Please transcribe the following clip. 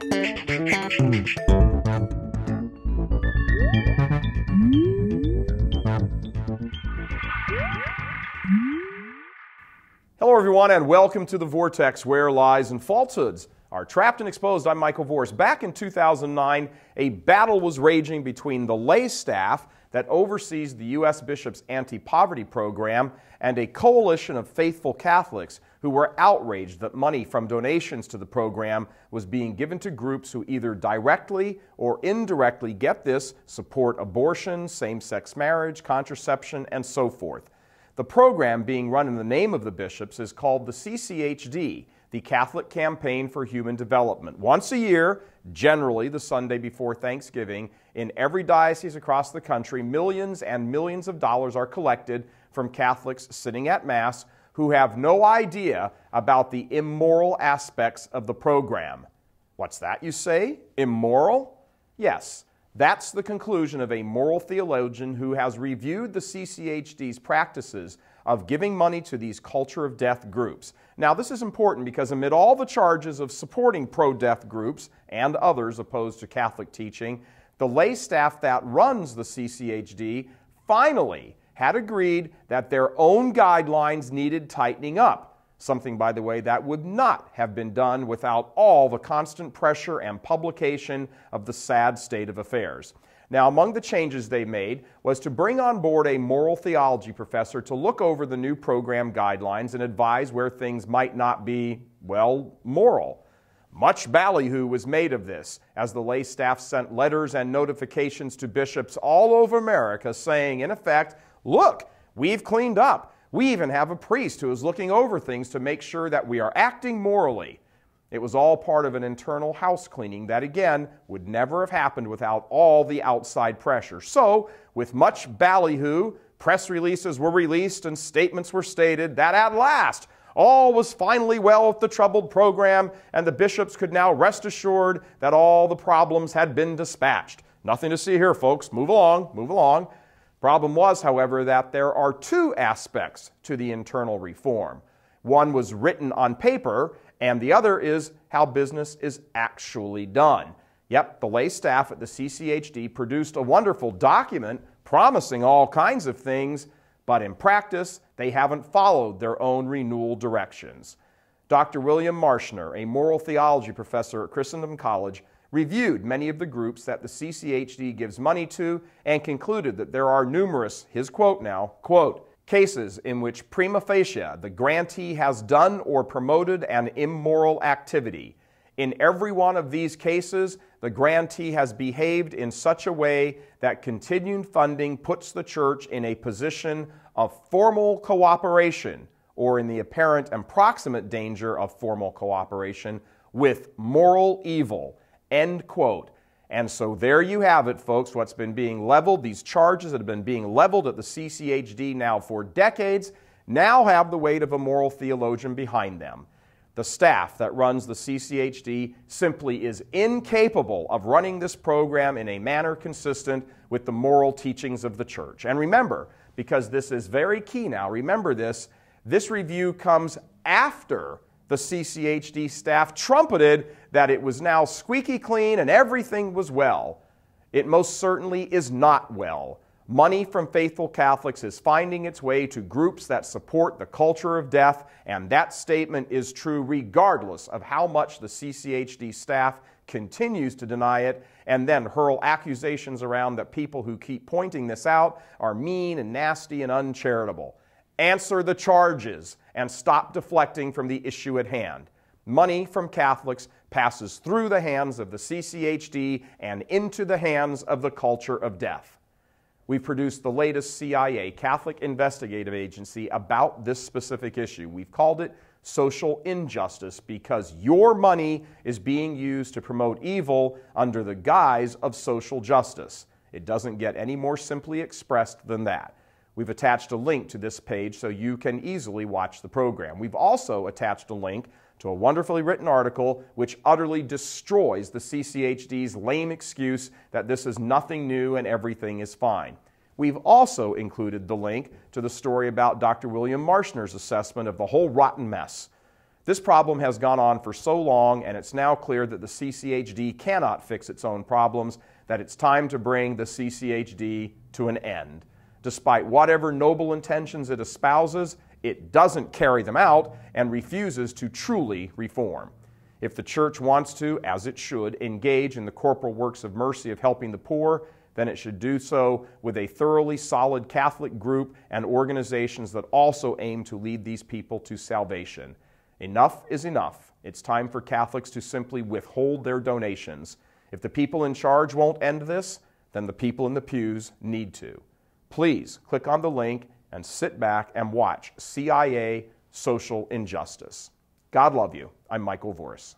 Hello everyone and welcome to The Vortex, where lies and falsehoods are trapped and exposed. I'm Michael Vorse. Back in 2009, a battle was raging between the lay staff that oversees the U.S. Bishops' anti-poverty program and a coalition of faithful Catholics who were outraged that money from donations to the program was being given to groups who either directly or indirectly, get this, support abortion, same-sex marriage, contraception, and so forth. The program being run in the name of the bishops is called the CCHD, the Catholic Campaign for Human Development. Once a year, generally the Sunday before Thanksgiving, in every diocese across the country, millions and millions of dollars are collected from Catholics sitting at Mass who have no idea about the immoral aspects of the program. What's that, you say? Immoral? Yes. That's the conclusion of a moral theologian who has reviewed the CCHD's practices of giving money to these culture of death groups. Now, this is important because amid all the charges of supporting pro-death groups and others opposed to Catholic teaching, the lay staff that runs the CCHD finally had agreed that their own guidelines needed tightening up. Something, by the way, that would not have been done without all the constant pressure and publication of the sad state of affairs. Now, among the changes they made was to bring on board a moral theology professor to look over the new program guidelines and advise where things might not be, well, moral. Much ballyhoo was made of this, as the lay staff sent letters and notifications to bishops all over America saying, in effect, look, we've cleaned up. We even have a priest who is looking over things to make sure that we are acting morally. It was all part of an internal house cleaning that, again, would never have happened without all the outside pressure. So, with much ballyhoo, press releases were released and statements were stated that at last all was finally well with the troubled program and the bishops could now rest assured that all the problems had been dispatched. Nothing to see here, folks. Move along, move along. Problem was, however, that there are two aspects to the internal reform. One was written on paper, and the other is how business is actually done. Yep, the lay staff at the CCHD produced a wonderful document promising all kinds of things, but in practice, they haven't followed their own renewal directions. Dr. William Marshner, a moral theology professor at Christendom College, reviewed many of the groups that the CCHD gives money to and concluded that there are numerous, his quote now, quote, cases in which prima facie the grantee has done or promoted an immoral activity. In every one of these cases, the grantee has behaved in such a way that continued funding puts the church in a position of formal cooperation, or in the apparent and proximate danger of formal cooperation, with moral evil. End quote. And so there you have it, folks, what's been being leveled. These charges that have been being leveled at the CCHD now for decades now have the weight of a moral theologian behind them. The staff that runs the CCHD simply is incapable of running this program in a manner consistent with the moral teachings of the church. And remember, because this is very key now, remember this review comes after the CCHD staff trumpeted that it was now squeaky clean and everything was well. It most certainly is not well. Money from faithful Catholics is finding its way to groups that support the culture of death, and that statement is true regardless of how much the CCHD staff continues to deny it and then hurl accusations around that people who keep pointing this out are mean and nasty and uncharitable. Answer the charges and stop deflecting from the issue at hand. Money from Catholics passes through the hands of the CCHD and into the hands of the culture of death. We've produced the latest CIA, Catholic Investigative Agency, about this specific issue. We've called it social injustice because your money is being used to promote evil under the guise of social justice. It doesn't get any more simply expressed than that. We've attached a link to this page so you can easily watch the program. We've also attached a link to a wonderfully written article which utterly destroys the CCHD's lame excuse that this is nothing new and everything is fine. We've also included the link to the story about Dr. William Marshner's assessment of the whole rotten mess. This problem has gone on for so long, and it's now clear that the CCHD cannot fix its own problems, that it's time to bring the CCHD to an end. Despite whatever noble intentions it espouses, it doesn't carry them out and refuses to truly reform. If the church wants to, as it should, engage in the corporal works of mercy of helping the poor, then it should do so with a thoroughly solid Catholic group and organizations that also aim to lead these people to salvation. Enough is enough. It's time for Catholics to simply withhold their donations. If the people in charge won't end this, then the people in the pews need to. Please click on the link and sit back and watch CIA Social Injustice. God love you. I'm Michael Voris.